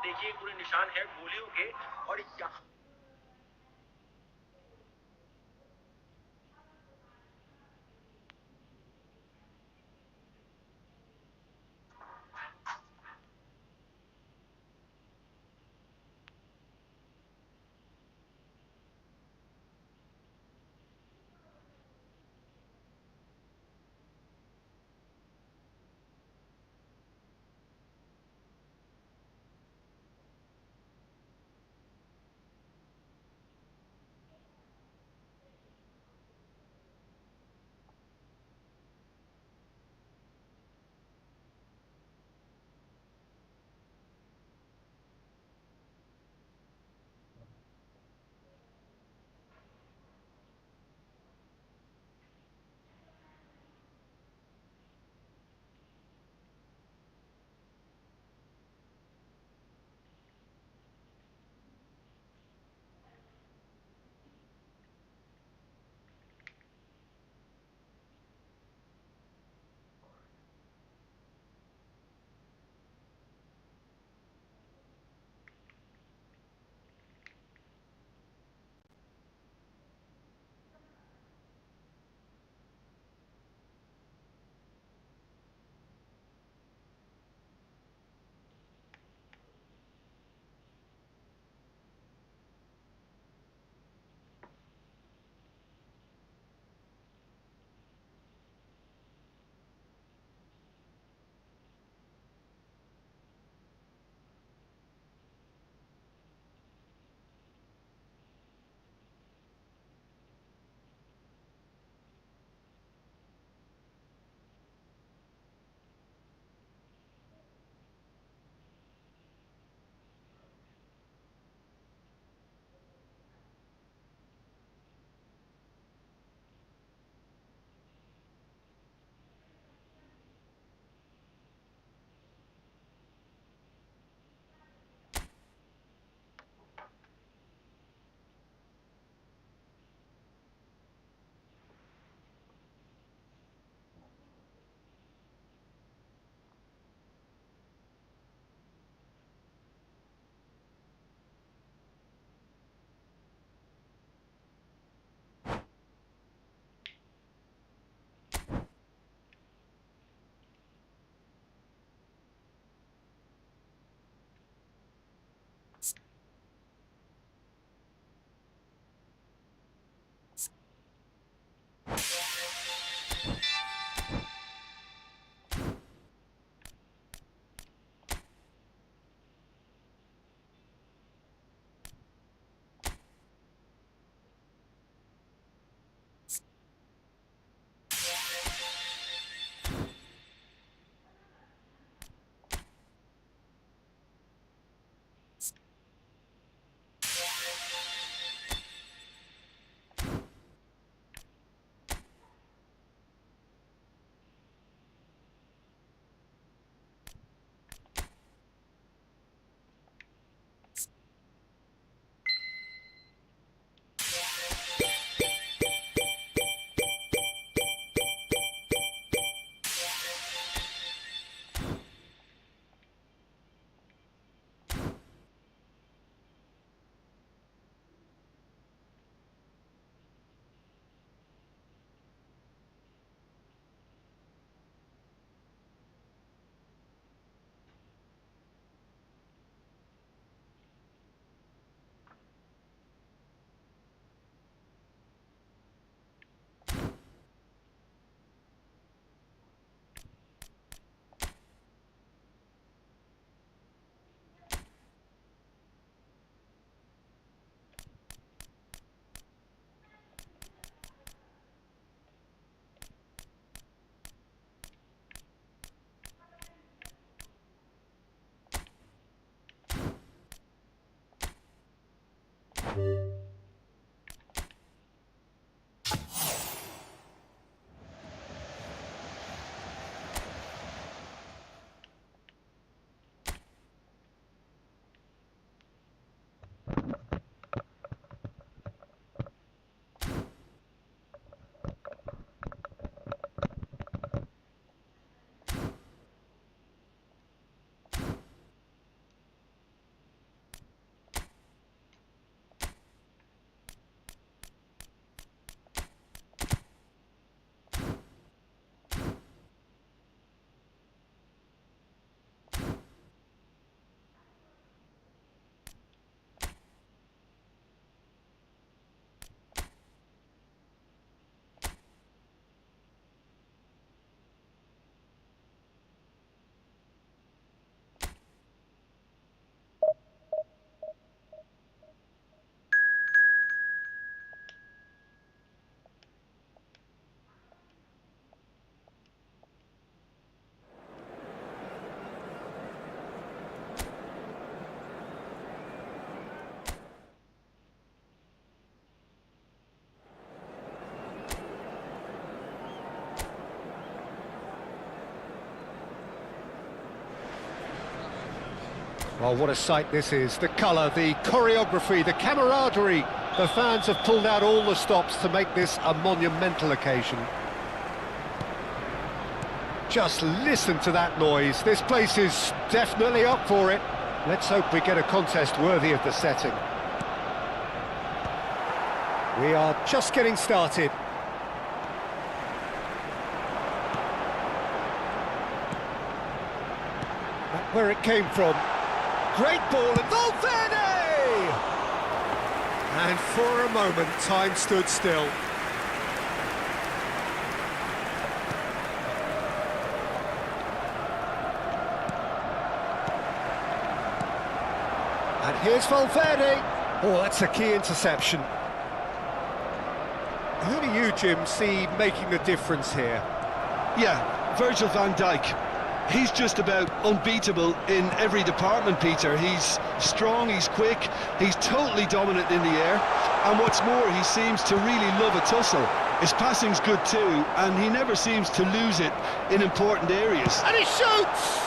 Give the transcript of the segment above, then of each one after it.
देखिए पूरे निशान है गोलियों के। और यहाँ Well, what a sight this is. The colour, the choreography, the camaraderie. The fans have pulled out all the stops to make this a monumental occasion. Just listen to that noise. This place is definitely up for it. Let's hope we get a contest worthy of the setting. We are just getting started. That's where it came from. Great ball, and Valverde! And for a moment, time stood still. And here's Valverde. Oh, that's a key interception. Who do you, Jim, see making the difference here? Yeah, Virgil van Dijk. He's just about unbeatable in every department, Peter. He's strong, he's quick, he's totally dominant in the air, and what's more, he seems to really love a tussle. His passing's good too, and he never seems to lose it in important areas. And he shoots!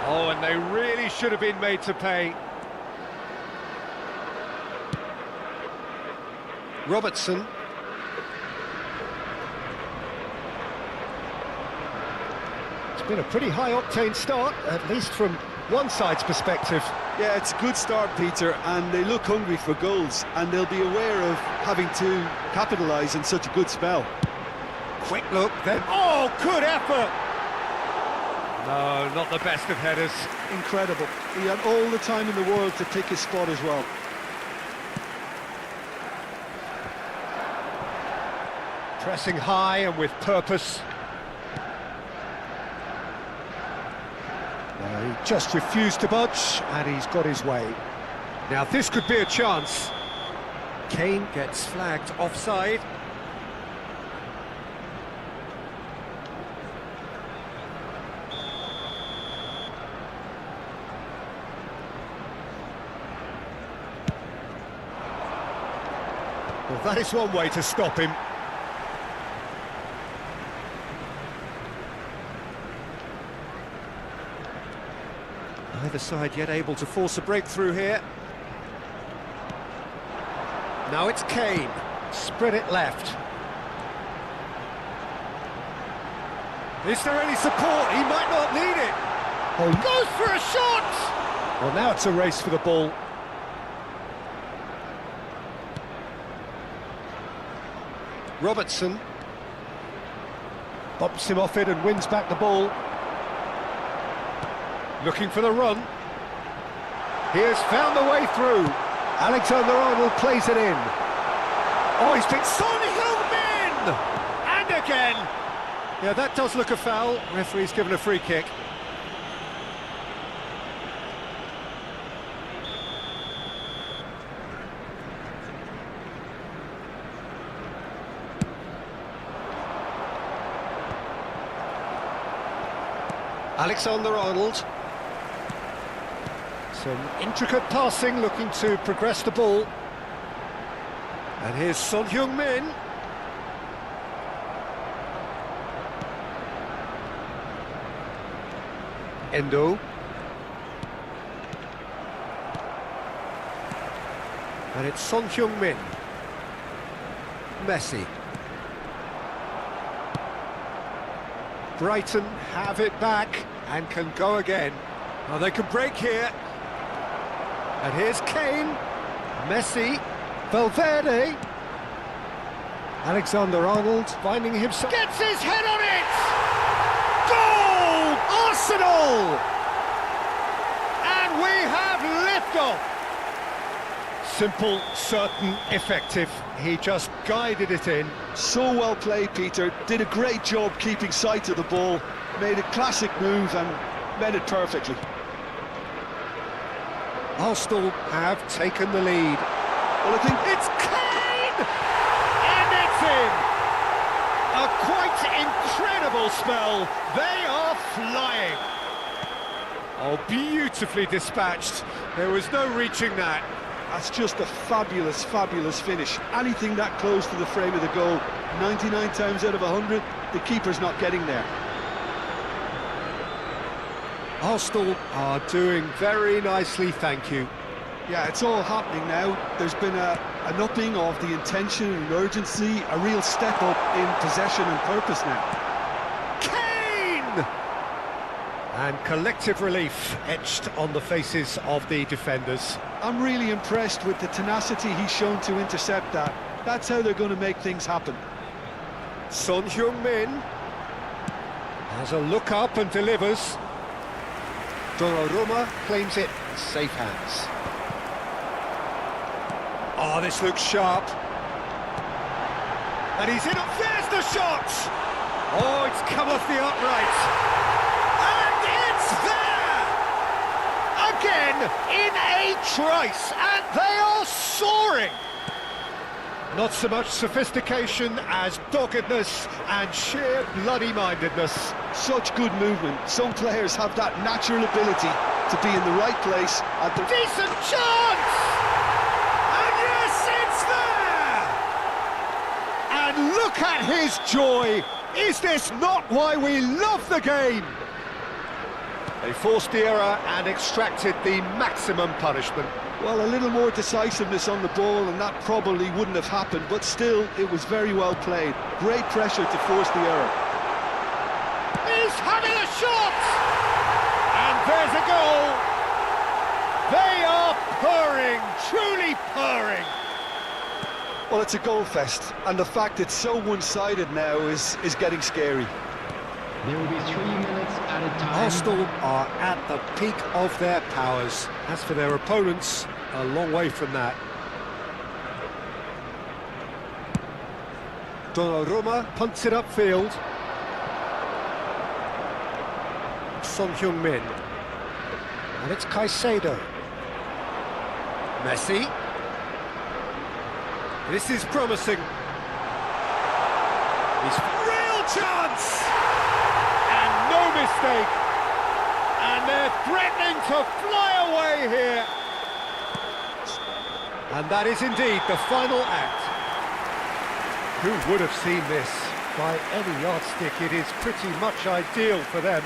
Oh, and they really should have been made to pay. Robertson. It's been a pretty high-octane start, at least from one side's perspective. Yeah, it's a good start, Peter, and they look hungry for goals, and they'll be aware of having to capitalise in such a good spell. Quick look, then... Oh, good effort! No, not the best of headers. Incredible. He had all the time in the world to pick his spot as well. Pressing high and with purpose. No, he just refused to budge, and he's got his way. Now this could be a chance. Kane gets flagged offside. Well, that is one way to stop him. Neither side yet able to force a breakthrough here. Now it's Kane. Spread it left. Is there any support? He might not need it. Oh, goes for a shot! Well, now it's a race for the ball. Robertson bumps him off it and wins back the ball. Looking for the run. He has found the way through. Alexander-Arnold plays it in. Oh, he's been Son Heung-min! And again! Yeah, that does look a foul. Referee's given a free kick. Alexander-Arnold. Some intricate passing, looking to progress the ball. And here's Son Heung-min. Endo. And it's Son Heung-min. Messi. Brighton have it back and can go again. Now they can break here. And here's Kane, Messi, Valverde. Alexander-Arnold finding himself. Gets his head on it! Goal! Arsenal! And we have liftoff. Simple, certain, effective. He just guided it in. So well played, Peter. Did a great job keeping sight of the ball. Made a classic move and met it perfectly. Arsenal have taken the lead. Well, I think it's Kane! And it's in! A quite incredible spell. They are flying. Oh, beautifully dispatched. There was no reaching that. That's just a fabulous, fabulous finish. Anything that close to the frame of the goal, 99 times out of 100, the keeper's not getting there. Arsenal are doing very nicely, thank you. Yeah, it's all happening now. There's been an upping of the intention and urgency, a real step up in possession and purpose now. Kane! And collective relief etched on the faces of the defenders. I'm really impressed with the tenacity he's shown to intercept that. That's how they're going to make things happen. Son Heung-min has a look up and delivers. Donnarumma claims it in safe hands. Oh, this looks sharp. And he's in. There's the shot! Oh, it's come off the upright. And it's there! Again, in a trice, and they are soaring! Not so much sophistication as doggedness and sheer bloody-mindedness. Such good movement. Some players have that natural ability to be in the right place at the... Decent chance! And yes, it's there! And look at his joy! Is this not why we love the game? They forced the error and extracted the maximum punishment. Well, a little more decisiveness on the ball and that probably wouldn't have happened, but still, it was very well played. Great pressure to force the error. He's having a shot! And there's a goal! They are purring, truly purring! Well, it's a goal fest, and the fact it's so one-sided now is getting scary. There will be 3 minutes at a time. Arsenal are at the peak of their powers. As for their opponents, a long way from that. Donnarumma punts it upfield. Son Heung-min. And it's Caicedo. Messi. This is promising. He's real chance! And no mistake. And they're threatening to fly away here. And that is indeed the final act. Who would have seen this? By any yardstick, it is pretty much ideal for them.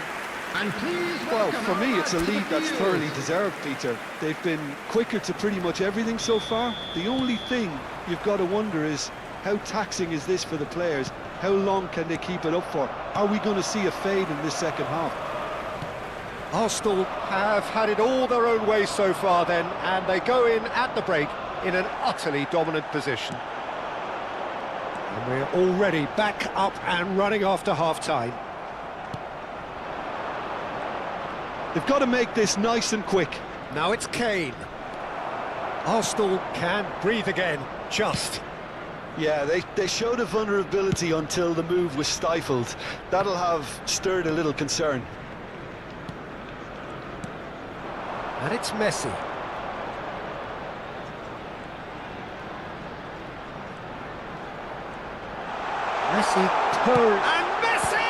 And please Well, welcome for me, our it's a lead that's viewers. thoroughly deserved, Peter. They've been quicker to pretty much everything so far. The only thing you've got to wonder is, how taxing is this for the players? How long can they keep it up for? Are we going to see a fade in this second half? Arsenal have had it all their own way so far then, and they go in at the break in an utterly dominant position. And we're already back up and running after half-time. They've got to make this nice and quick. Now it's Kane. Arsenal can breathe again, just. Yeah, they showed a vulnerability until the move was stifled. That'll have stirred a little concern. And it's Messi. Messi purring. And Messi!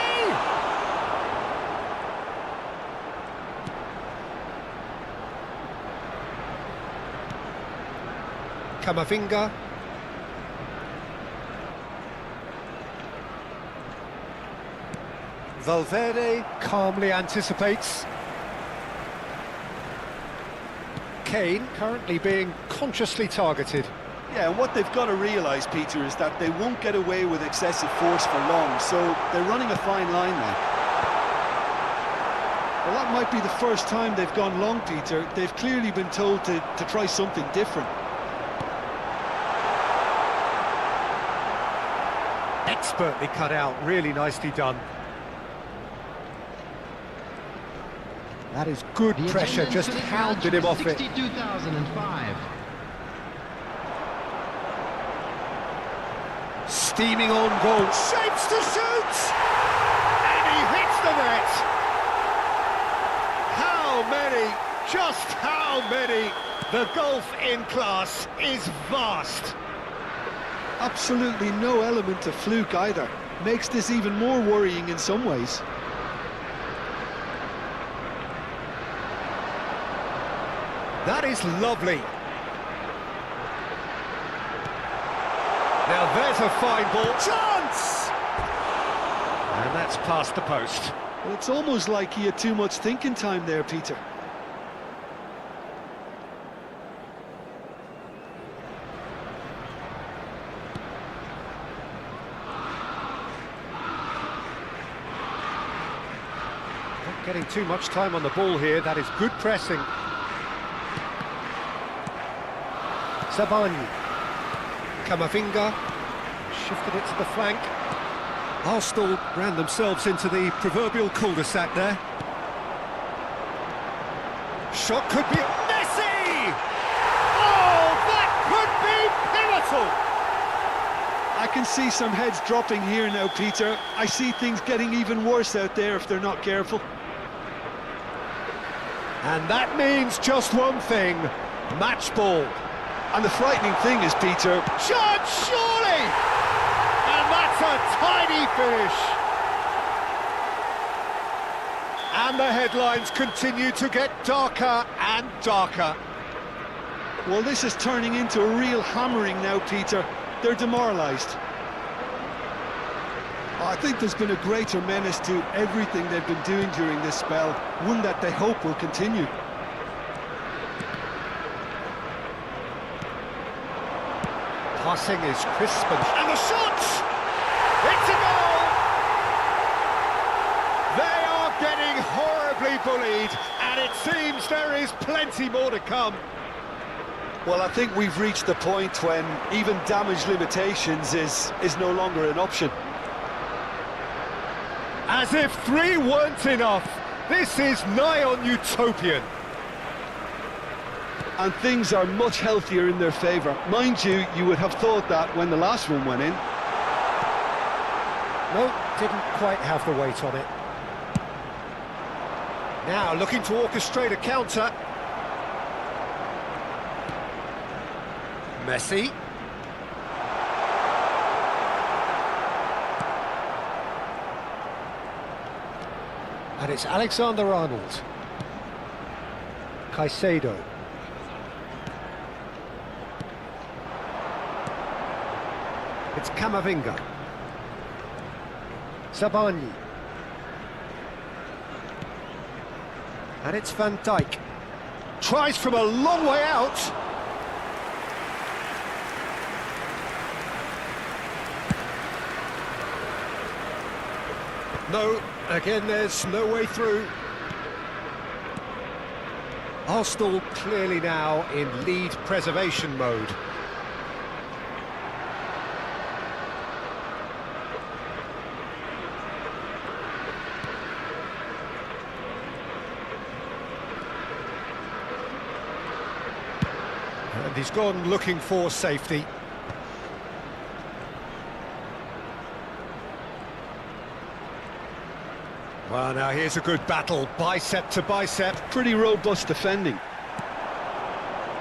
Camavinga. Valverde calmly anticipates. Kane currently being consciously targeted. Yeah, and what they've got to realise, Peter, is that they won't get away with excessive force for long, so they're running a fine line now. Well, that might be the first time they've gone long, Peter. They've clearly been told to try something different. Expertly cut out, really nicely done. That is good The pressure, attendance just for the hounded match him off was it. 62,005. Steaming on goal, shapes to shoot! And he hits the net! How many, just how many? The gulf in class is vast. Absolutely no element of fluke either. Makes this even more worrying in some ways. That is lovely. Now there's a fine ball. Chance! And that's past the post. Well, it's almost like he had too much thinking time there, Peter. Not getting too much time on the ball here. That is good pressing. Sabani. Camavinga. Shifted it to the flank. Arsenal ran themselves into the proverbial cul-de-sac there. Shot could be... Messi! Oh, that could be pivotal! I can see some heads dropping here now, Peter. I see things getting even worse out there if they're not careful. And that means just one thing, match ball. And the frightening thing is, Peter... Shot, surely! And that's a tiny finish. And the headlines continue to get darker and darker. Well, this is turning into a real hammering now, Peter. They're demoralised. I think there's been a greater menace to everything they've been doing during this spell, one that they hope will continue. Passing is crisp and the shot! It's a goal! They are getting horribly bullied, and it seems there is plenty more to come. Well, I think we've reached the point when even damage limitations is no longer an option. As if 3 weren't enough, this is nigh on utopian. And things are much healthier in their favour. Mind you, you would have thought that when the last one went in. No, didn't quite have the weight on it. Now looking to orchestrate a counter. Messi. And it's Alexander-Arnold. Caicedo. It's Camavinga. Sabani. And it's Van Dijk. Tries from a long way out. No, again there's no way through. Arsenal clearly now in lead preservation mode. And he's gone looking for safety. Well, now here's a good battle, bicep to bicep. Pretty robust defending.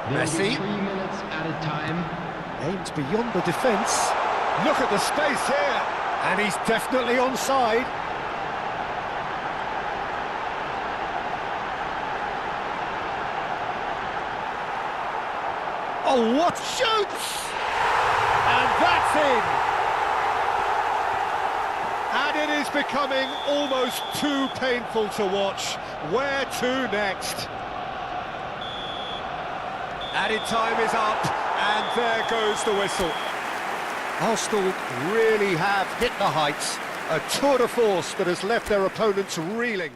Messi. 3 minutes added time. Aims beyond the defence. Look at the space here. And he's definitely onside. Oh, what shoots! And that's in! And it is becoming almost too painful to watch. Where to next? Added time is up, and there goes the whistle. Arsenal really have hit the heights. A tour de force that has left their opponents reeling.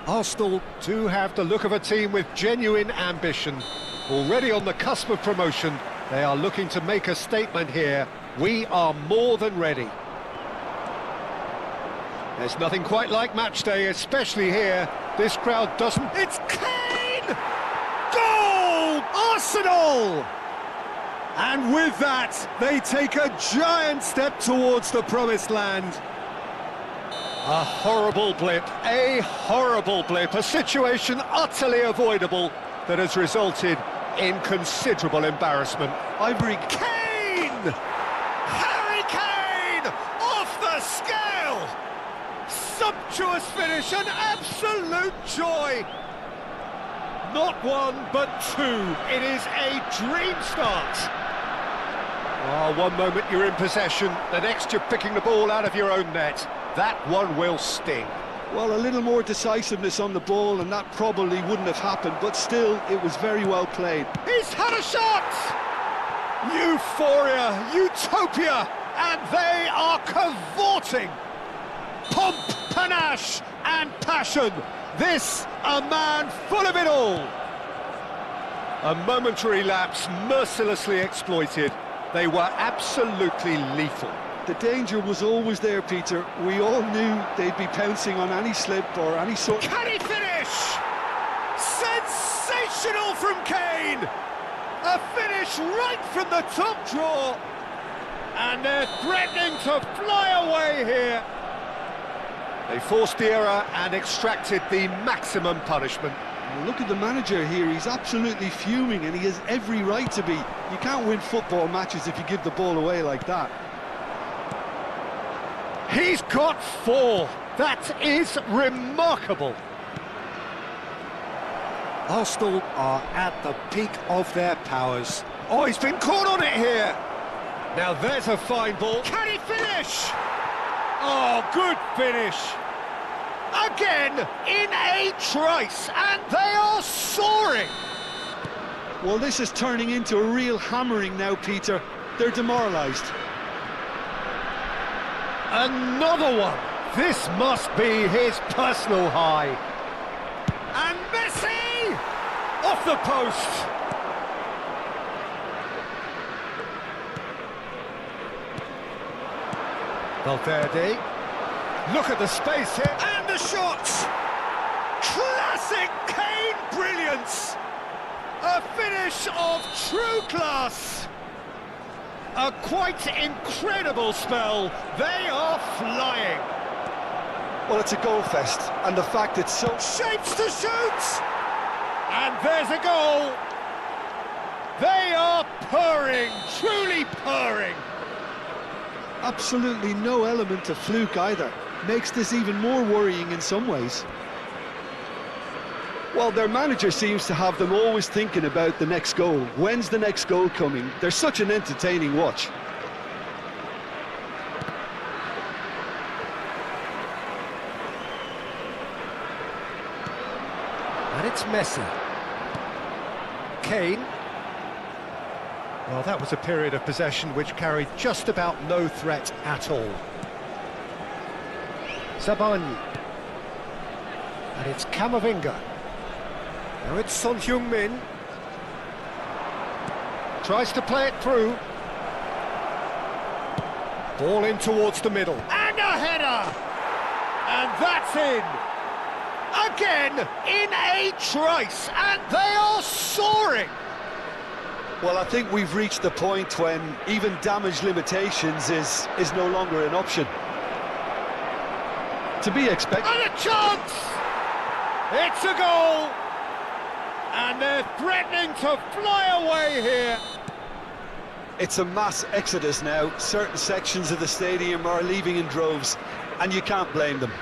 Arsenal do have the look of a team with genuine ambition. Already on the cusp of promotion, they are looking to make a statement here. We are more than ready. There's nothing quite like match day, especially here. This crowd doesn't... It's Kane! Goal! Arsenal! And with that, they take a giant step towards the promised land. A horrible blip, a situation utterly avoidable that has resulted in considerable embarrassment. Ivory Kane! Harry Kane! Off the scale! Sumptuous finish, an absolute joy! Not one, but two. It is a dream start. Oh, one moment you're in possession, the next you're picking the ball out of your own net. That one will sting. Well, a little more decisiveness on the ball and that probably wouldn't have happened, but still, it was very well played. He's had a shot! Euphoria, utopia, and they are cavorting. Pomp, panache, and passion. This, a man full of it all. A momentary lapse mercilessly exploited. They were absolutely lethal. The danger was always there, Peter. We all knew they'd be pouncing on any slip or any sort... Can he finish? Sensational from Kane! A finish right from the top drawer. And they're threatening to fly away here. They forced the error and extracted the maximum punishment. Look at the manager here, he's absolutely fuming and he has every right to be. You can't win football matches if you give the ball away like that. He's got 4. That is remarkable. Arsenal are at the peak of their powers. Oh, he's been caught on it here. Now there's a fine ball. Can he finish? Oh, good finish. Again, in a trice, and they are soaring. Well, this is turning into a real hammering now, Peter. They're demoralised. Another one. This must be his personal high. And Messi! Off the post. Valverde. Look at the space here. And the shots! Classic Kane brilliance! A finish of true class. A quite incredible spell. They are flying. Well, it's a goal fest, and the fact it's so... Shapes to shoot! And there's a goal. They are purring, truly purring. Absolutely no element of fluke either. Makes this even more worrying in some ways. Well, their manager seems to have them always thinking about the next goal. When's the next goal coming? They're such an entertaining watch. And it's Messi. Kane. Well, that was a period of possession which carried just about no threat at all. Zabani. And it's Camavinga. Now it's Son Heung-min. Tries to play it through. Ball in towards the middle. And a header! And that's in. Again, in a trice, and they are soaring. Well, I think we've reached the point when even damage limitations is no longer an option. To be expected. And a chance! It's a goal! And they're threatening to fly away here. It's a mass exodus now. Certain sections of the stadium are leaving in droves, and you can't blame them.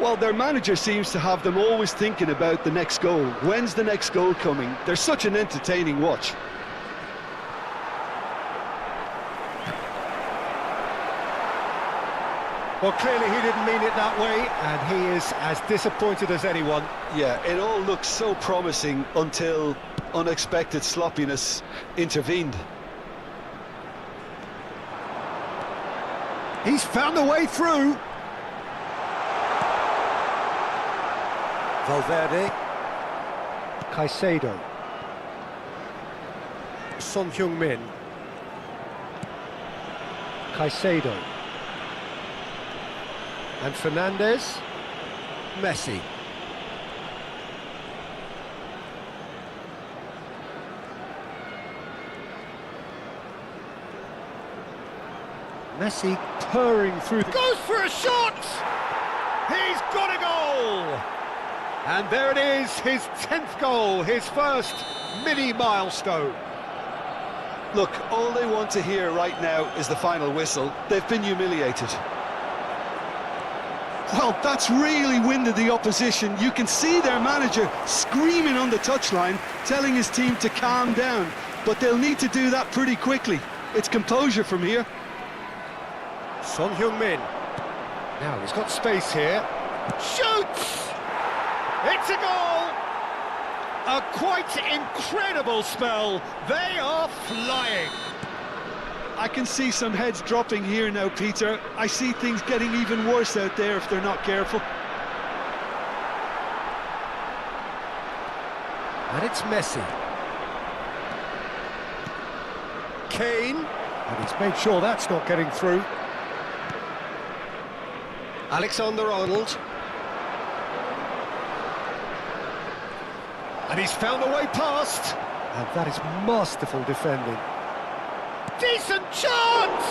Well, their manager seems to have them always thinking about the next goal. When's the next goal coming? They're such an entertaining watch. Well, clearly he didn't mean it that way, and he is as disappointed as anyone. Yeah, it all looked so promising until unexpected sloppiness intervened. He's found a way through. Valverde. Caicedo. Son Heung-min. Caicedo. And Fernandes. Messi. Messi purring through. Goes for a shot! He's got a goal! And there it is, his 10th goal, his first mini milestone. Look, all they want to hear right now is the final whistle. They've been humiliated. Well, that's really winded the opposition. You can see their manager screaming on the touchline, telling his team to calm down. But they'll need to do that pretty quickly. It's composure from here. Son Heung-min. Now he's got space here. Shoots! It's a goal! A quite incredible spell. They are flying. I can see some heads dropping here now, Peter. I see things getting even worse out there if they're not careful. And it's Messi. Kane. And he's made sure that's not getting through. Alexander-Arnold. And he's found a way past. And that is masterful defending. Decent chance!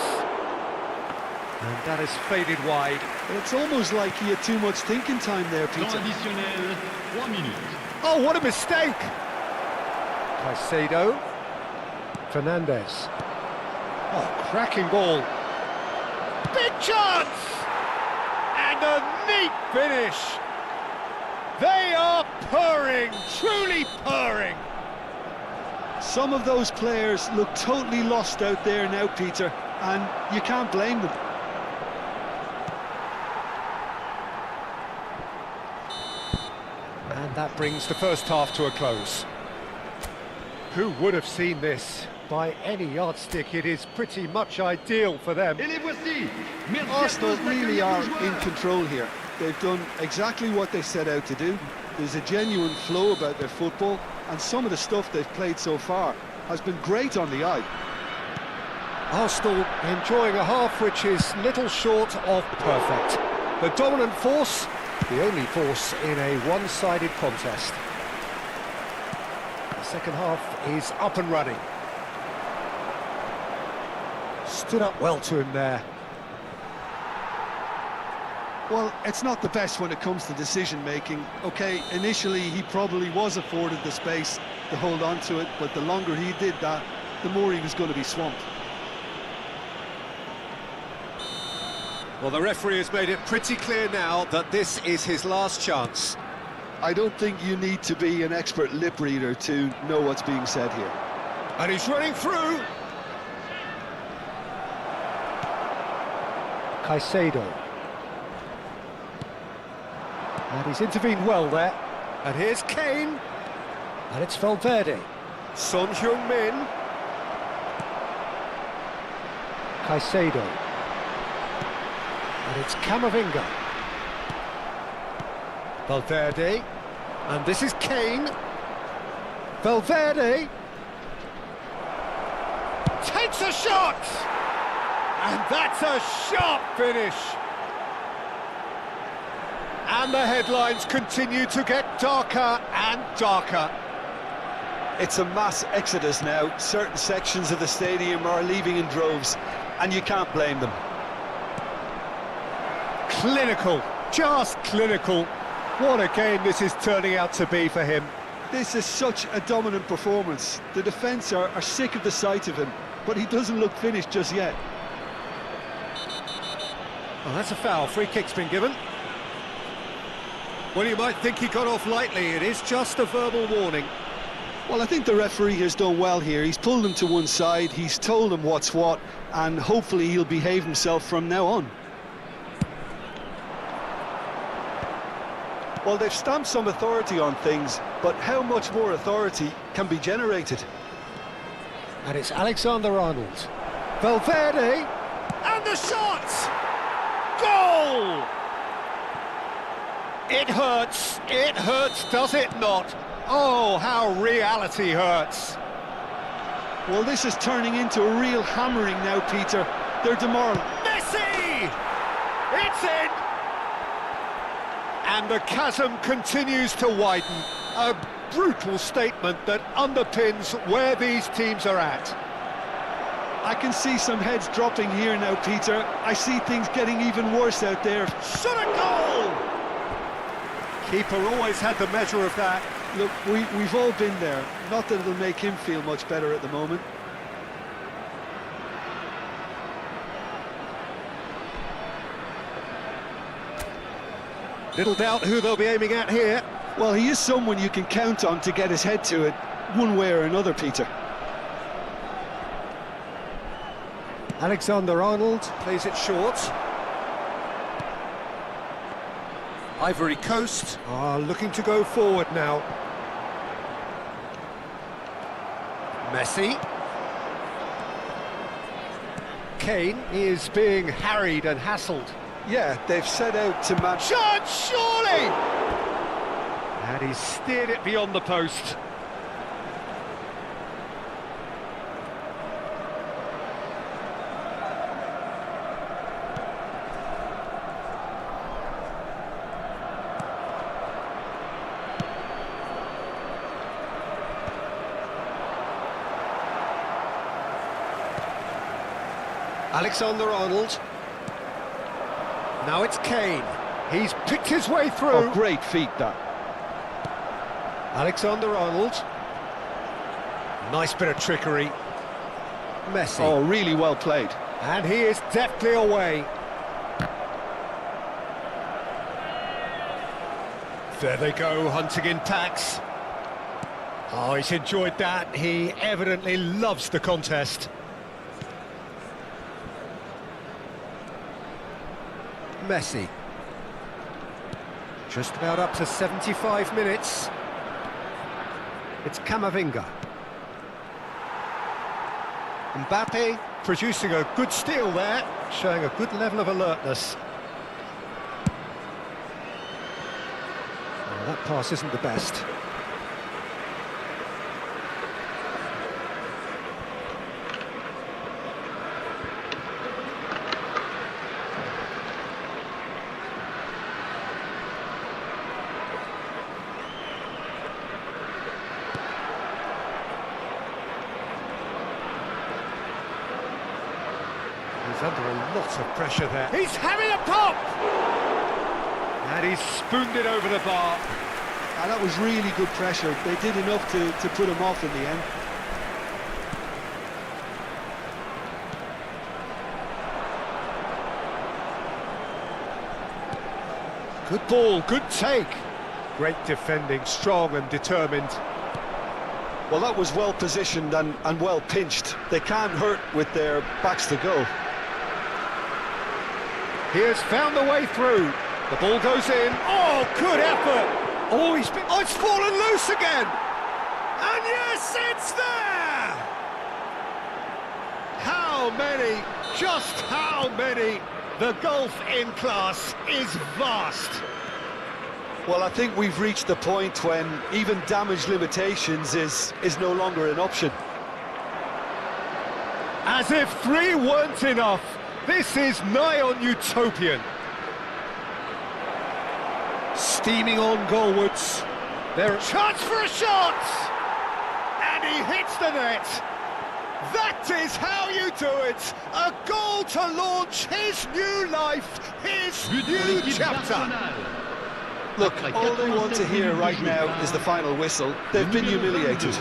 And that is faded wide. It's almost like he had too much thinking time there, Peter. Temps additionnel, 3 minutes. Oh, what a mistake! Caicedo. Fernandes. Oh, cracking ball. Big chance! And a neat finish. They are purring, truly purring. Some of those players look totally lost out there now, Peter, and you can't blame them. And that brings the first half to a close. Who would have seen this? By any yardstick, it is pretty much ideal for them. Et les voici. Merci à Arsenal tous really d'accueillir are nos joueurs. in control here. They've done exactly what they set out to do. There's a genuine flow about their football, and some of the stuff they've played so far has been great on the eye. Arsenal enjoying a half which is little short of perfect. The dominant force, the only force in a one-sided contest. The second half is up and running. Stood up well to him there. Well, it's not the best when it comes to decision-making. OK, initially he probably was afforded the space to hold on to it, but the longer he did that, the more he was going to be swamped. Well, the referee has made it pretty clear now that this is his last chance. I don't think you need to be an expert lip reader to know what's being said here. And he's running through. Caicedo. And he's intervened well there. And here's Kane. And it's Valverde. Son Heung-min. Caicedo. And it's Camavinga. Valverde. And this is Kane. Valverde. Takes a shot! And that's a sharp finish. And the headlines continue to get darker and darker. It's a mass exodus now. Certain sections of the stadium are leaving in droves, and you can't blame them. Clinical, just clinical. What a game this is turning out to be for him. This is such a dominant performance. The defence are sick of the sight of him, but he doesn't look finished just yet. Oh, that's a foul. Free kick's been given. Well, you might think he got off lightly. It is just a verbal warning. Well, I think the referee has done well here. He's pulled him to one side, he's told him what's what, and hopefully he'll behave himself from now on. Well, they've stamped some authority on things, but how much more authority can be generated? And it's Alexander-Arnold. Valverde. And the shot! Goal! It hurts, does it not? Oh, how reality hurts. Well, this is turning into a real hammering now, Peter. They're demoralised. Messi! It's in! And the chasm continues to widen. A brutal statement that underpins where these teams are at. I can see some heads dropping here now, Peter. I see things getting even worse out there. Shot a goal! Keeper always had the measure of that. Look, we've all been there. Not that it'll make him feel much better at the moment. Little doubt who they'll be aiming at here. Well, he is someone you can count on to get his head to it, one way or another, Peter. Alexander-Arnold plays it short. Ivory Coast are looking to go forward now. Messi. Kane is being harried and hassled. Yeah, they've set out to match. Shot, surely! And he's steered it beyond the post. Alexander-Arnold. Now it's Kane. He's picked his way through. Oh, great feat, that. Alexander-Arnold. Nice bit of trickery. Messi. Oh, really well played. And he is deftly away. There they go, hunting in packs. Oh, he's enjoyed that. He evidently loves the contest. Messi. Just about up to 75 minutes. It's Camavinga. Mbappe producing a good steal there, showing a good level of alertness. Well, that pass isn't the best. He's under a lot of pressure there. He's having a pop! And he's spooned it over the bar. And that was really good pressure. They did enough to put him off in the end. Good ball, good take. Great defending, strong and determined. Well, that was well positioned and well pinched. They can't hurt with their backs to go. He has found the way through. The ball goes in. Oh, good effort. Oh, it's fallen loose again. And yes, it's there. How many? Just how many? The gulf in class is vast. Well, I think we've reached the point when even damage limitations is no longer an option. As if 3 weren't enough, this is nigh on utopian. Steaming on goalwards. There are chance for a shot! And he hits the net. That is how you do it. A goal to launch his new life, his new chapter. Look, all they want to hear right now is the final whistle. They've been humiliated.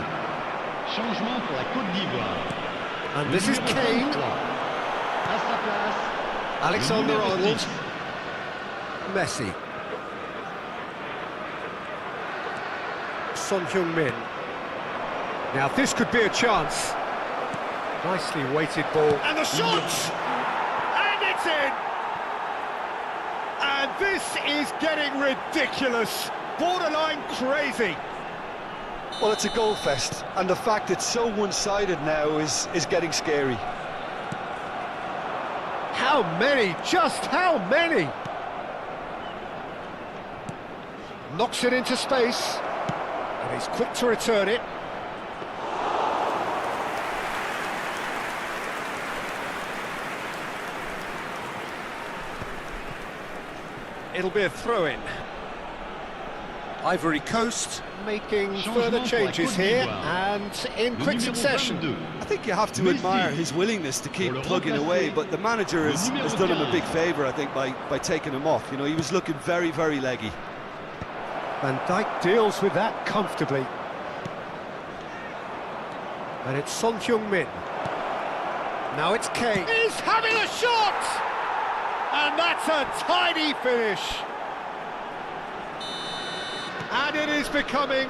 Changement pour la Côte d'Ivoire. And this is Kane. À sa place. Alexander-Arnold. Messi. Son Heung-min. Now this could be a chance. Nicely weighted ball. And the shot! And it's in! And this is getting ridiculous. Borderline crazy. Well, it's a goal fest, and the fact it's so one-sided now is getting scary. How many? Just how many? Knocks it into space. And he's quick to return it. It'll be a throw-in. Ivory Coast making further changes here, and in quick succession. I think you have to admire his willingness to keep plugging away, but the manager has done him a big favour, I think, by taking him off. You know, he was looking very, very leggy. Van Dijk deals with that comfortably. And it's Son Heung-min. Now it's Kane. He's having a shot! And that's a tidy finish. And it is becoming...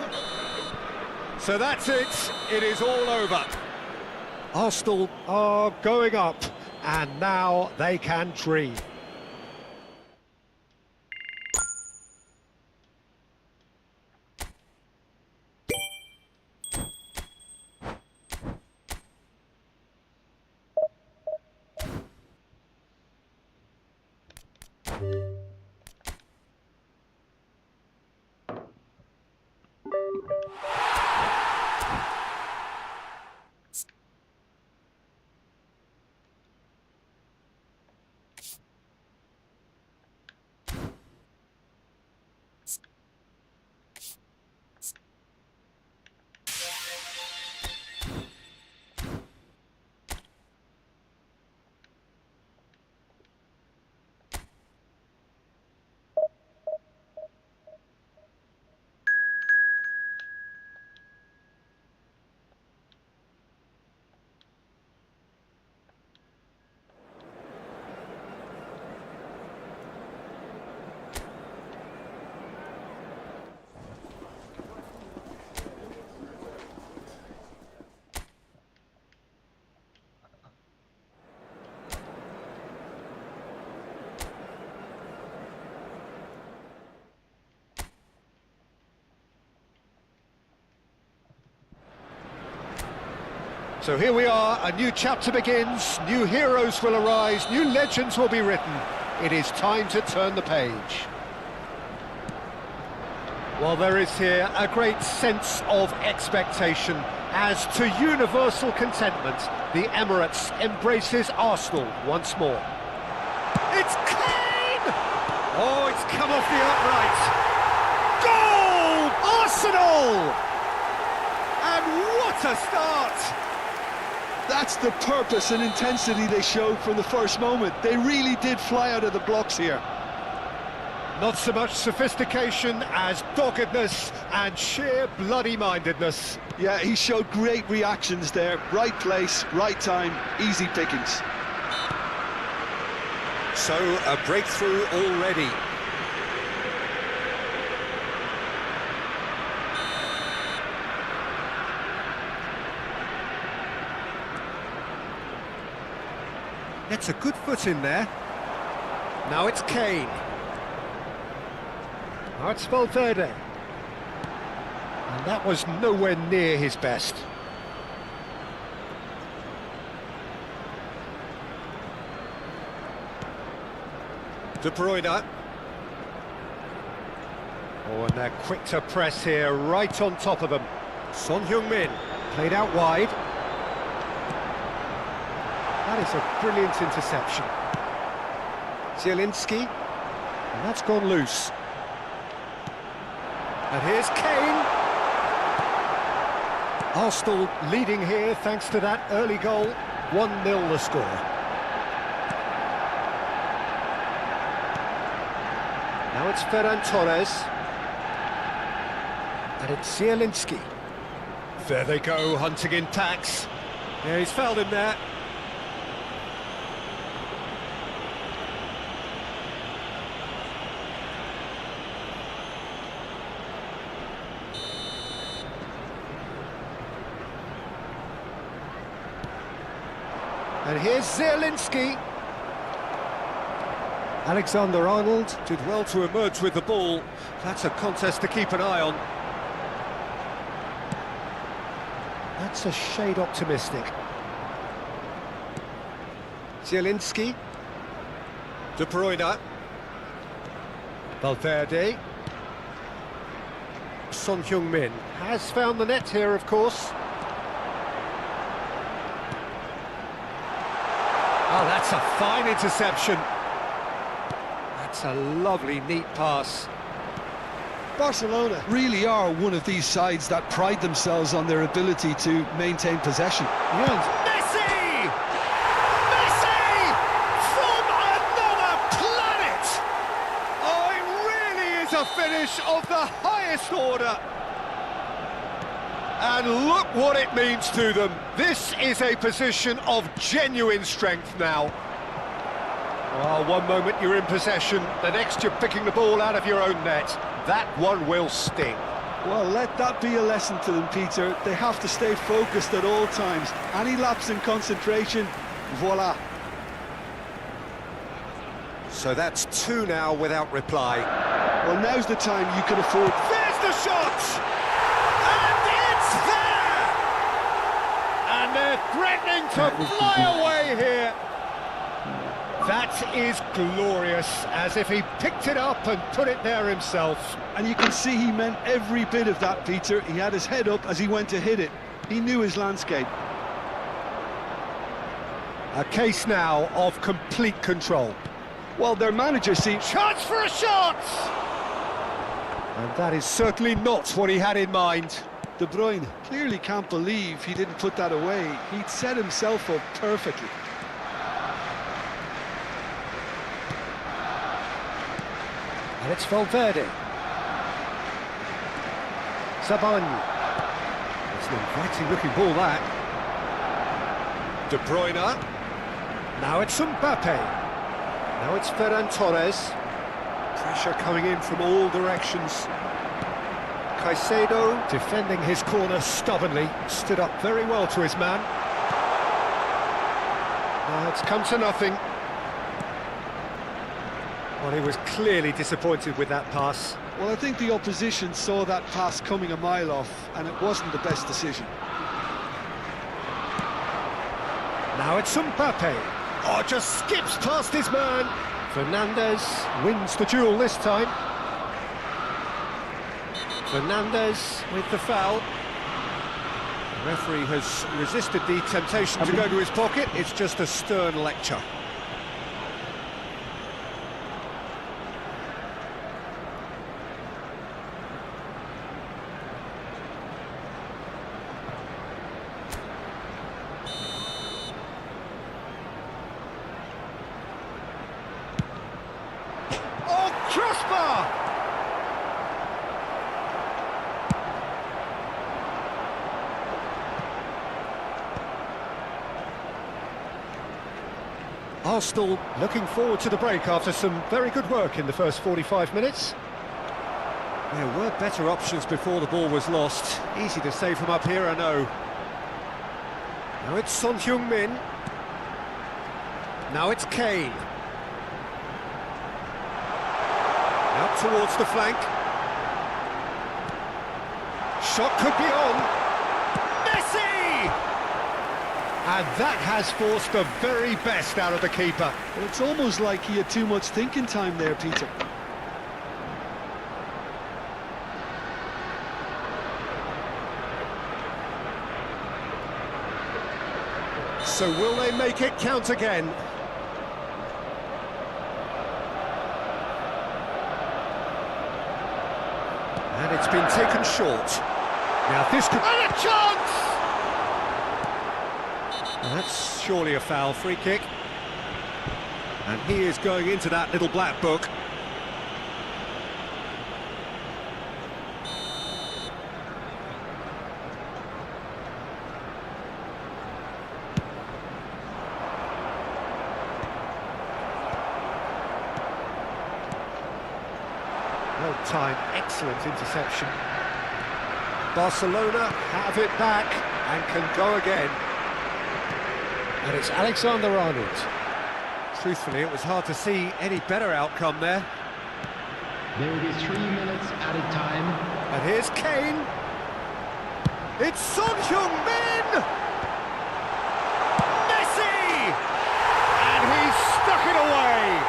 So that's it. It is all over. Arsenal are going up, and now they can dream. So here we are, a new chapter begins, new heroes will arise, new legends will be written. It is time to turn the page. Well, there is here a great sense of expectation as to universal contentment, the Emirates embraces Arsenal once more. It's Kane! Oh, it's come off the upright. Goal! Arsenal! And what a start! That's the purpose and intensity they showed from the first moment. They really did fly out of the blocks here. Not so much sophistication as doggedness and sheer bloody-mindedness. Yeah, he showed great reactions there. Right place, right time, easy pickings. So, a breakthrough already. Gets a good foot in there. Now it's Kane. Now it's Valverde. And that was nowhere near his best. De Bruyne. Oh, and they're quick to press here, right on top of them. Son Heung-min, played out wide. That is a brilliant interception. Zielinski, and that's gone loose. And here's Kane. Arsenal leading here thanks to that early goal. 1-0 the score. Now it's Ferran Torres. And it's Zielinski. There they go, hunting in tacks. Yeah, he's fouled him there. And here's Zielinski. Alexander-Arnold did well to emerge with the ball. That's a contest to keep an eye on. That's a shade optimistic. Zielinski. De Bruyne. Valverde. Son Heung-min has found the net here, of course. Oh, that's a fine interception. That's a lovely, neat pass. Barcelona really are one of these sides that pride themselves on their ability to maintain possession. Messi! Messi! From another planet! Oh, it really is a finish of the highest order. And look what it means to them. This is a position of genuine strength now. Well, one moment you're in possession, the next you're picking the ball out of your own net. That one will sting. Well, let that be a lesson to them, Peter. They have to stay focused at all times. Any lapse in concentration, voila. So that's two now without reply. Well, now's the time you can afford... There's the shot! And it's there! And they're threatening to fly away here. That is glorious, as if he picked it up and put it there himself. And you can see he meant every bit of that, Peter. He had his head up as he went to hit it. He knew his landscape. A case now of complete control. Well, their manager seems... Chance for a shot! And that is certainly not what he had in mind. De Bruyne clearly can't believe he didn't put that away. He'd set himself up perfectly. And it's Valverde. Sabani. It's an inviting looking ball, that. De Bruyne. Now it's Mbappe. Now it's Ferran Torres. Pressure coming in from all directions. Caicedo defending his corner stubbornly. Stood up very well to his man. Now it's come to nothing. Well, he was clearly disappointed with that pass. Well, I think the opposition saw that pass coming a mile off, and it wasn't the best decision. Now it's Mbappe. Oh, just skips past his man. Fernandes wins the duel this time. Fernandes with the foul. The referee has resisted the temptation to go to his pocket. It's just a stern lecture. Crossbar! Arsenal looking forward to the break after some very good work in the first 45 minutes. There were better options before the ball was lost. Easy to say from up here, I know. Now it's Son Heung-min. Now it's Kane. Out towards the flank. Shot could be on. Messi! And that has forced the very best out of the keeper. Well, it's almost like he had too much thinking time there, Peter. So will they make it count again? And it's been taken short. Now this could... And a chance! And that's surely a foul, free kick. And he is going into that little black book. Well timed, excellent interception. Barcelona have it back and can go again. And it's Alexander-Arnold. Truthfully, it was hard to see any better outcome there. There will be 3 minutes added time. And here's Kane. It's Son Heung-min! Messi! And he's stuck it away!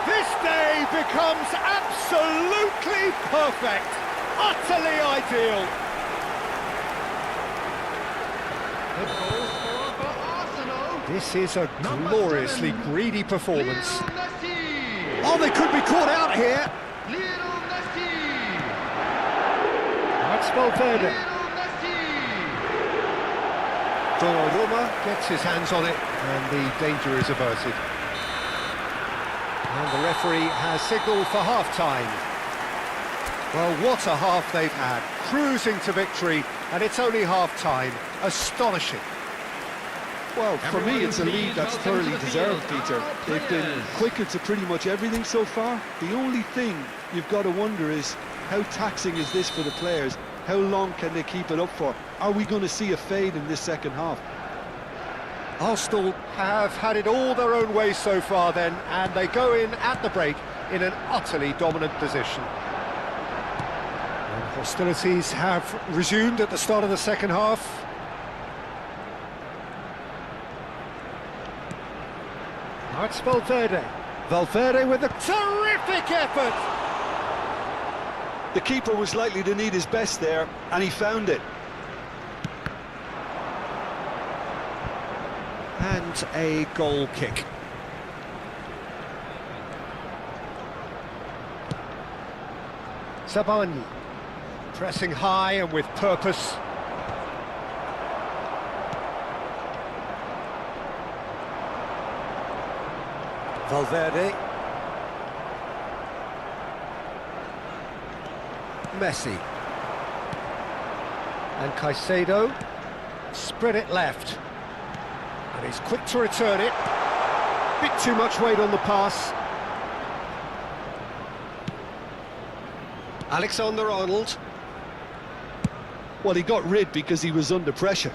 This day becomes absolutely perfect, utterly ideal. The goal scorer for Arsenal. This is a Number gloriously 7, greedy performance. Lionel Messi. Oh, they could be caught out here. Lionel Messi. That's Valverde. Lionel Messi. Donnarumma gets his hands on it, and the danger is averted. And the referee has signalled for half-time. Well, what a half they've had. Cruising to victory, and it's only half-time. Astonishing. Well, for me, it's a lead that's thoroughly deserved, Peter. They've been quicker to pretty much everything so far. The only thing you've got to wonder is, how taxing is this for the players? How long can they keep it up for? Are we going to see a fade in this second half? Arsenal have had it all their own way so far then, and they go in at the break in an utterly dominant position. And hostilities have resumed at the start of the second half. Now it's Valverde. Valverde with a terrific effort! The keeper was likely to need his best there, and he found it. And a goal kick. Sabani pressing high and with purpose. Valverde. Messi. And Caicedo spread it left. And he's quick to return it. Bit too much weight on the pass. Alexander-Arnold. Well, he got rid because he was under pressure.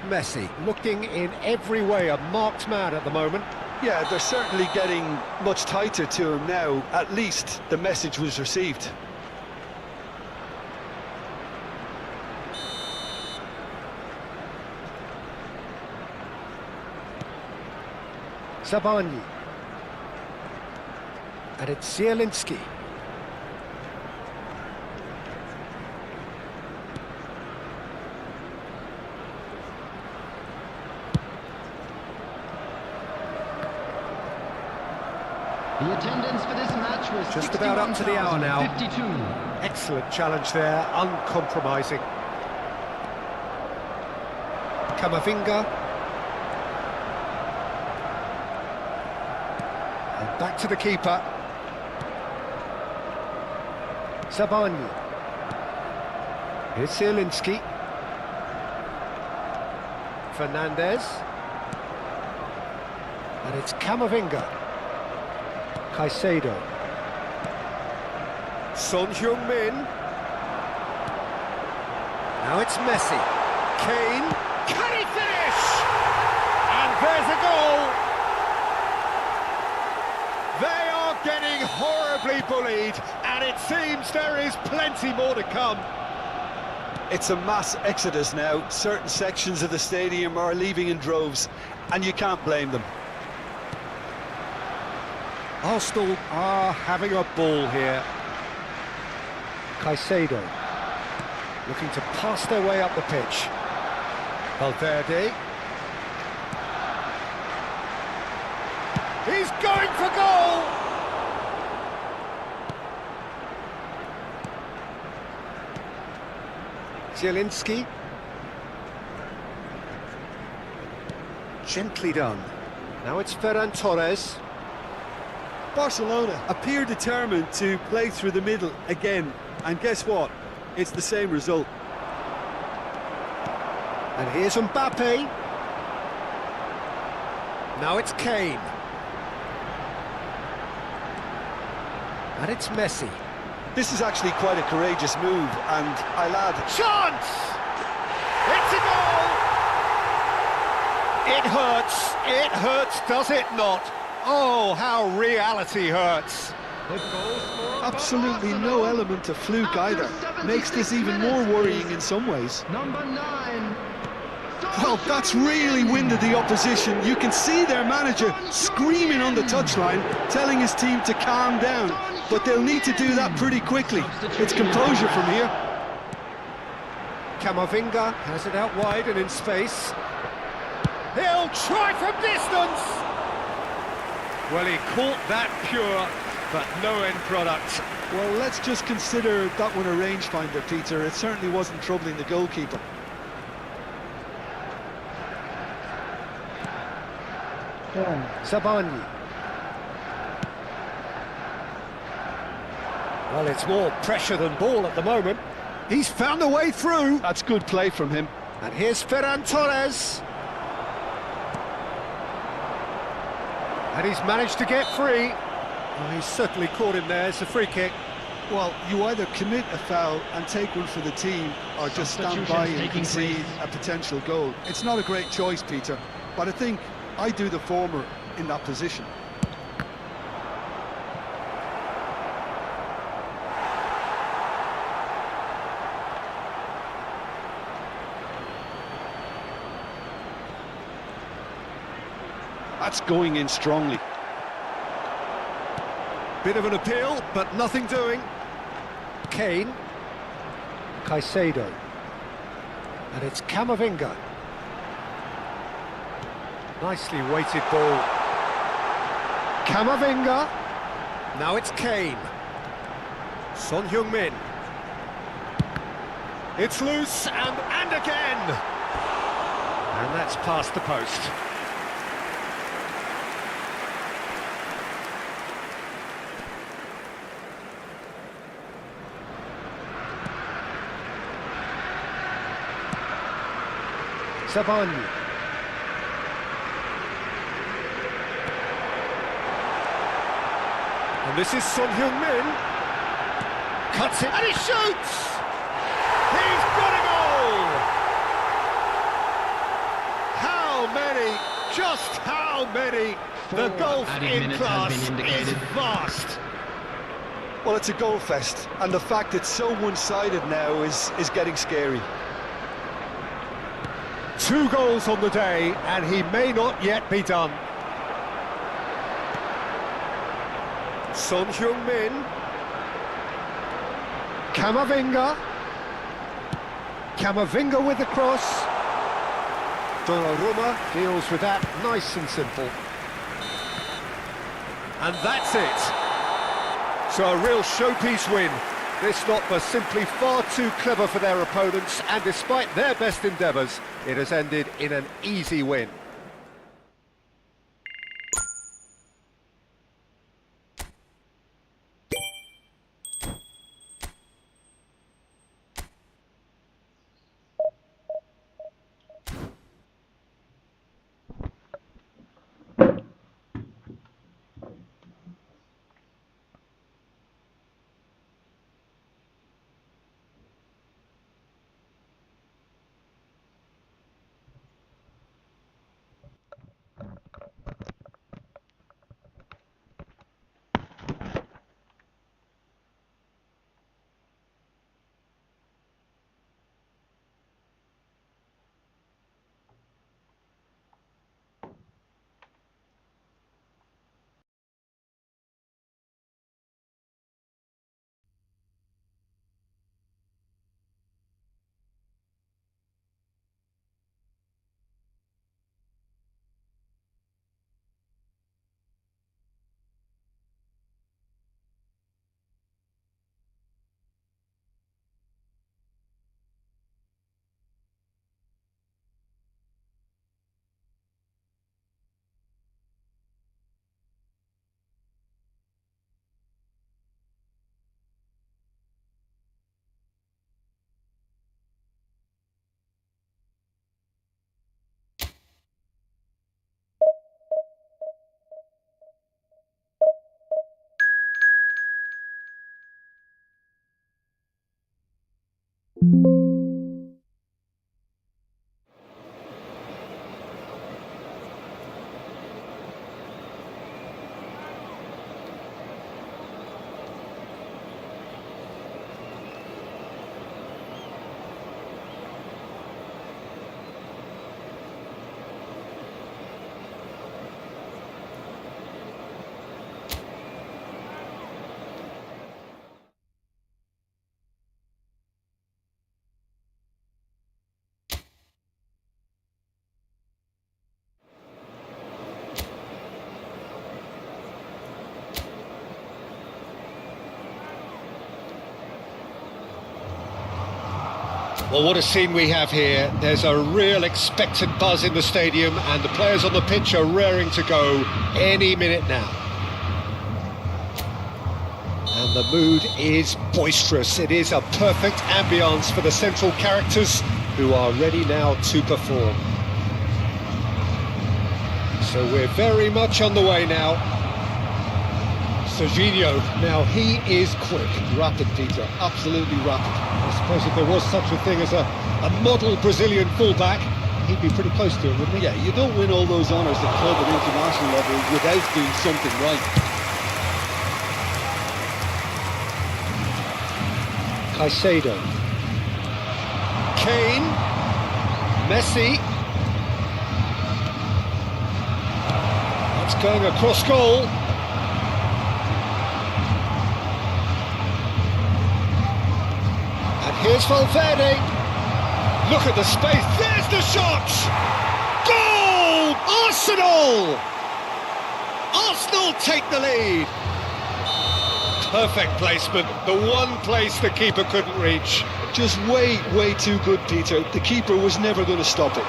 Messi looking in every way a marked man at the moment. Yeah, they're certainly getting much tighter to him now. At least the message was received. Sabani. And it's Zielinski. The attendance for this match was Just about up to the hour now. 52. Excellent challenge there, uncompromising. Camavinga. And back to the keeper. Sabani. Here's Zielinski. Fernandez. And it's Camavinga. Caicedo. Son Heung-min. Now it's Messi. Kane. Can he finish? And there's a goal. They are getting horribly bullied, and it seems there is plenty more to come. It's a mass exodus now. Certain sections of the stadium are leaving in droves, and you can't blame them. Arsenal are having a ball here. Caicedo looking to pass their way up the pitch. Valverde. He's going for goal! Zielinski. Gently done. Now it's Ferran Torres. Barcelona appear determined to play through the middle again, and guess what? It's the same result. And here's Mbappe. Now it's Kane. And it's Messi. This is actually quite a courageous move, and I'll add... Chance! It's a goal! It hurts. It hurts, does it not? Oh, how reality hurts. The goal scorer for Absolutely Arsenal. no element of fluke After either. 76 Makes this even minutes more worrying is in some ways. Number 9. Well, that's really winded the opposition. You can see their manager screaming on the touchline, telling his team to calm down. But they'll need to do that pretty quickly. It's composure from here. Camavinga has it out wide and in space. He'll try from distance! Well, he caught that pure, but no end product. Well, let's just consider that one a rangefinder, Peter. It certainly wasn't troubling the goalkeeper. Sabani. Well, it's more pressure than ball at the moment. He's found a way through. That's good play from him. And here's Ferran Torres. And he's managed to get free. Oh, he's certainly caught him there. It's a free kick. Well, you either commit a foul and take one for the team, or just stand by and concede a potential goal. It's not a great choice, Peter, but I think I do the former in that position. That's going in strongly. Bit of an appeal, but nothing doing. Kane. Caicedo. And it's Camavinga. Nicely weighted ball. Camavinga. Now it's Kane. Son Heung-min. It's loose, and again! And that's past the post. Savani. And this is Son Heung-min. Cuts it, and he shoots! He's got a goal! How many, just how many? The golf in class is vast. Well, it's a goal fest, and the fact it's so one-sided now is getting scary. 2 goals on the day, and he may not yet be done. Son Heung-min. Camavinga. Camavinga with the cross. Donnarumma deals with that nice and simple. And that's it. So a real showpiece win. This lot was simply far too clever for their opponents, and despite their best endeavours, it has ended in an easy win. Well, what a scene we have here. There's a real expectant buzz in the stadium, and the players on the pitch are raring to go any minute now. And the mood is boisterous. It is a perfect ambience for the central characters who are ready now to perform. So we're very much on the way now. Serginho, now he is quick. Rapid, Peter, absolutely rapid. I suppose if there was such a thing as a model Brazilian fullback, he'd be pretty close to it, wouldn't he? Yeah, you don't win all those honours at club and international level without doing something right. Caicedo. Kane. Messi. That's going across goal. And here's Valverde. Look at the space. There's the shot! Goal! Arsenal! Arsenal take the lead. Perfect placement. The one place the keeper couldn't reach. Just way too good, Peter. The keeper was never going to stop it.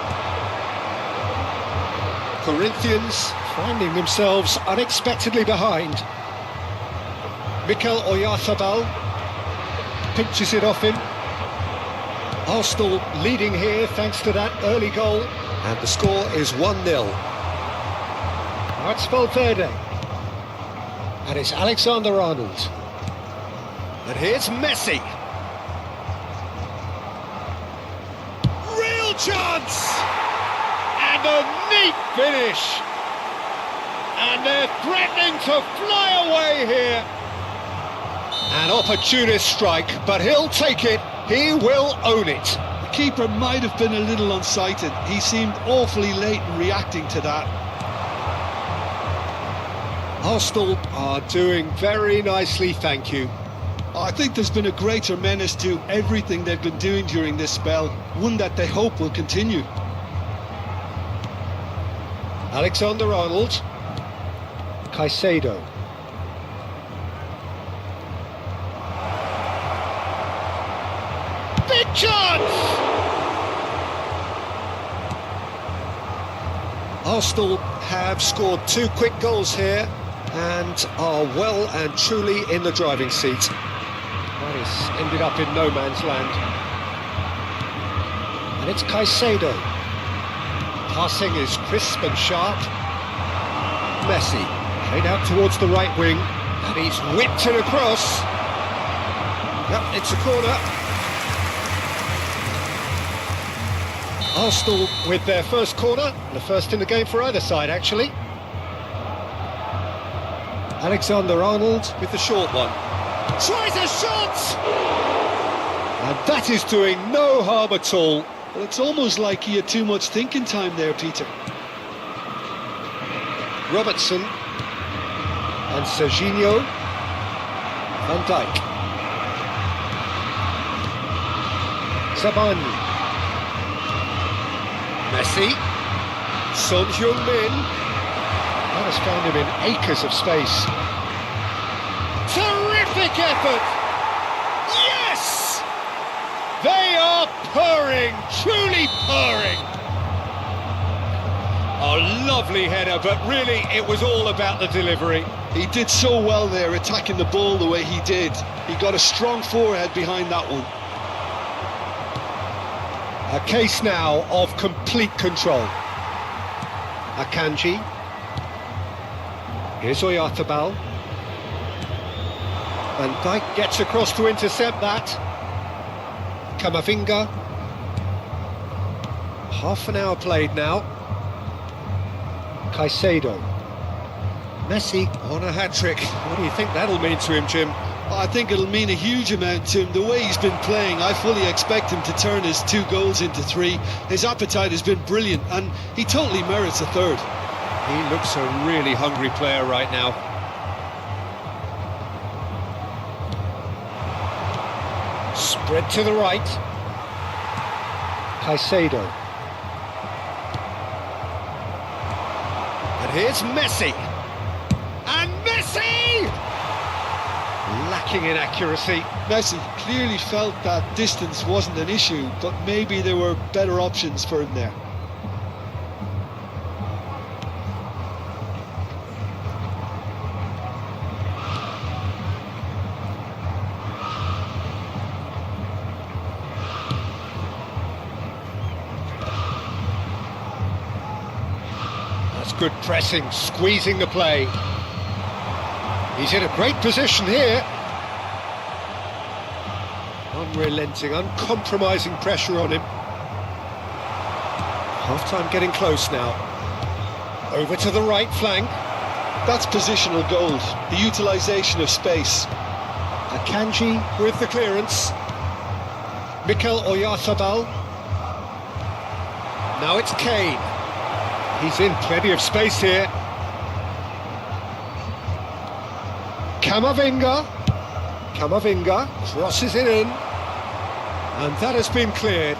Corinthians finding themselves unexpectedly behind. Mikel Oyarzabal pinches it off him. Arsenal leading here thanks to that early goal, and the score is 1-0. That's Valverde, and it's Alexander-Arnold, and here's Messi. Real chance, and a neat finish, and they're threatening to fly away here. An opportunist strike, but he'll take it. He will own it. The keeper might have been a little unsighted. He seemed awfully late in reacting to that. Arsenal are doing very nicely, thank you. I think there's been a greater menace to everything they've been doing during this spell, one that they hope will continue. Alexander-Arnold. Caicedo. Big chance! Arsenal have scored 2 quick goals here and are well and truly in the driving seat. That has ended up in no man's land. And it's Caicedo. Passing is crisp and sharp. Messi played out towards the right wing, and he's whipped it across. Yep, it's a corner. Arsenal with their first corner, the first in the game for either side actually. Alexander-Arnold with the short one. Tries a shot! And that is doing no harm at all. Well, it's almost like he had too much thinking time there, Peter. Robertson. And Serginho. Van Dijk. Zabani. Messi, Son Heung-min, that has found him in acres of space. Terrific effort! Yes! They are purring, truly purring. A lovely header, but really it was all about the delivery. He did so well there, attacking the ball the way he did. He got a strong forehead behind that one. A case now of complete control. Akanji. Here's Oyarzabal. Van Dijk gets across to intercept that. Camavinga. Half an hour played now. Caicedo. Messi on a hat-trick. What do you think that'll mean to him, Jim? I think it'll mean a huge amount to him. The way he's been playing, I fully expect him to turn his 2 goals into 3. His appetite has been brilliant, and he totally merits a 3rd. He looks a really hungry player right now. Spread to the right. Caicedo. And here's Messi. And Messi! striking inaccuracy. Messi clearly felt that distance wasn't an issue, but maybe there were better options for him there. That's good pressing, squeezing the play. He's in a great position here. Unrelenting, uncompromising pressure on him. Half-time getting close now. Over to the right flank. That's positional gold, the utilisation of space. Akanji with the clearance. Mikel Oyarzabal. Now it's Kane. He's in plenty of space here. Camavinga crosses it in, and that has been cleared.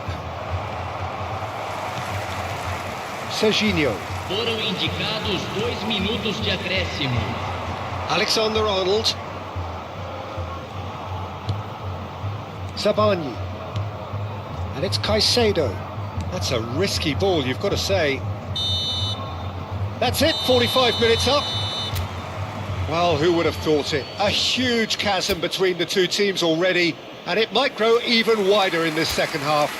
Serginho. Foram indicados 2 minutos de acréscimo. Alexander-Arnold. Zabani. And it's Caicedo. That's a risky ball, you've got to say. That's it, 45 minutes up. Well, who would have thought it? A huge chasm between the two teams already, and it might grow even wider in this second half.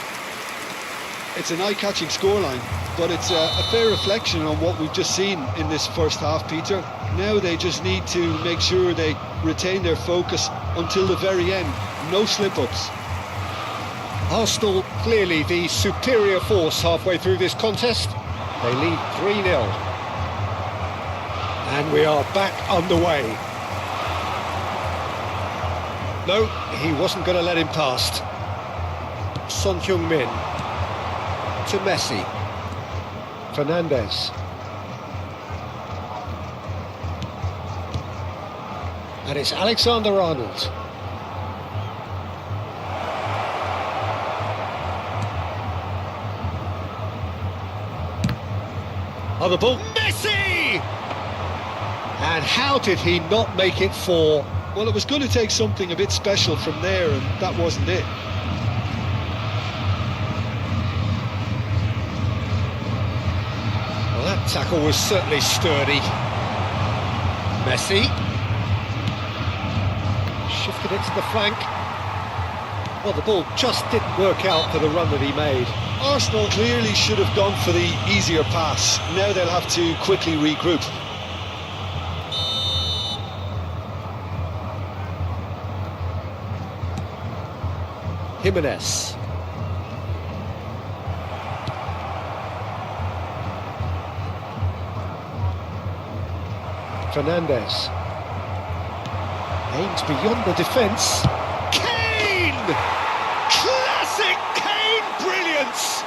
It's an eye-catching scoreline, but it's a fair reflection on what we've just seen in this first half, Peter. Now they just need to make sure they retain their focus until the very end. No slip-ups. Arsenal clearly the superior force halfway through this contest. They lead 3-0. And we are back underway. No, he wasn't going to let him past. Son Heung-min to Messi. Fernandes. And it's Alexander-Arnold. On the ball, Messi! And how did he not make it 4? Well, it was going to take something a bit special from there, and that wasn't it. Well, that tackle was certainly sturdy. Messi. Shifted it to the flank. Well, the ball just didn't work out for the run that he made. Arsenal clearly should have gone for the easier pass. Now they'll have to quickly regroup. Jimenez. Fernandes. Aims beyond the defence. Kane! Classic Kane brilliance!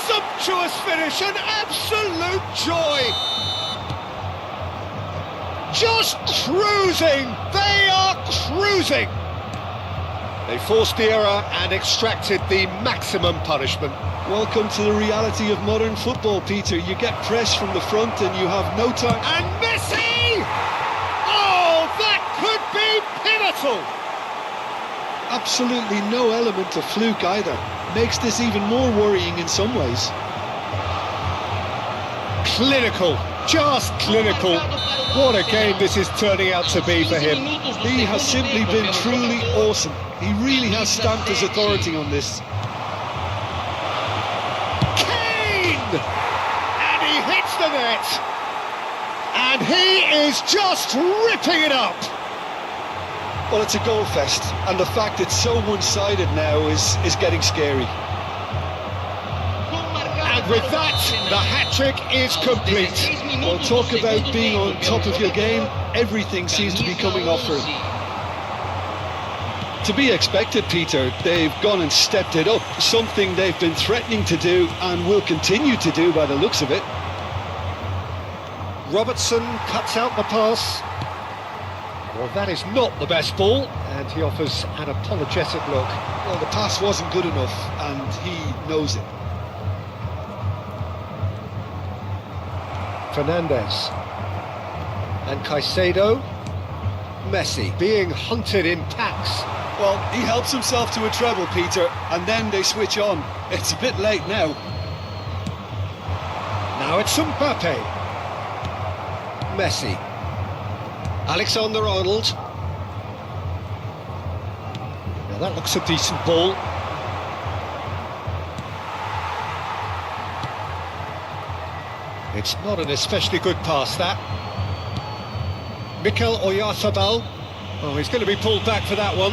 Sumptuous finish, an absolute joy! Just cruising! They are cruising! They forced the error and extracted the maximum punishment. Welcome to the reality of modern football, Peter. You get press from the front and you have no time. And Messi! Oh, that could be pivotal! Absolutely no element of fluke either. Makes this even more worrying in some ways. Clinical, just clinical. What a game this is turning out to be for him. He has simply been truly awesome. He really has stamped his authority on this. Kane! And he hits the net. And he is just ripping it up. Well, it's a goal fest, and the fact it's so one-sided now is getting scary. And with that, the hat-trick is complete. Well, talk about being on top of your game. Everything seems to be coming off for him. To be expected, Peter. They've gone and stepped it up, something they've been threatening to do and will continue to do by the looks of it. Robertson cuts out the pass. Well, that is not the best ball, and he offers an apologetic look. Well, the pass wasn't good enough, and he knows it. Fernandes. And Caicedo. Messi being hunted in packs. Well, he helps himself to a treble, Peter, and then they switch on. It's a bit late now. Now it's Mbappe. Messi. Alexander-Arnold. Now that looks a decent ball. It's not an especially good pass, that. Mikel Oyarzabal. Oh, he's going to be pulled back for that one.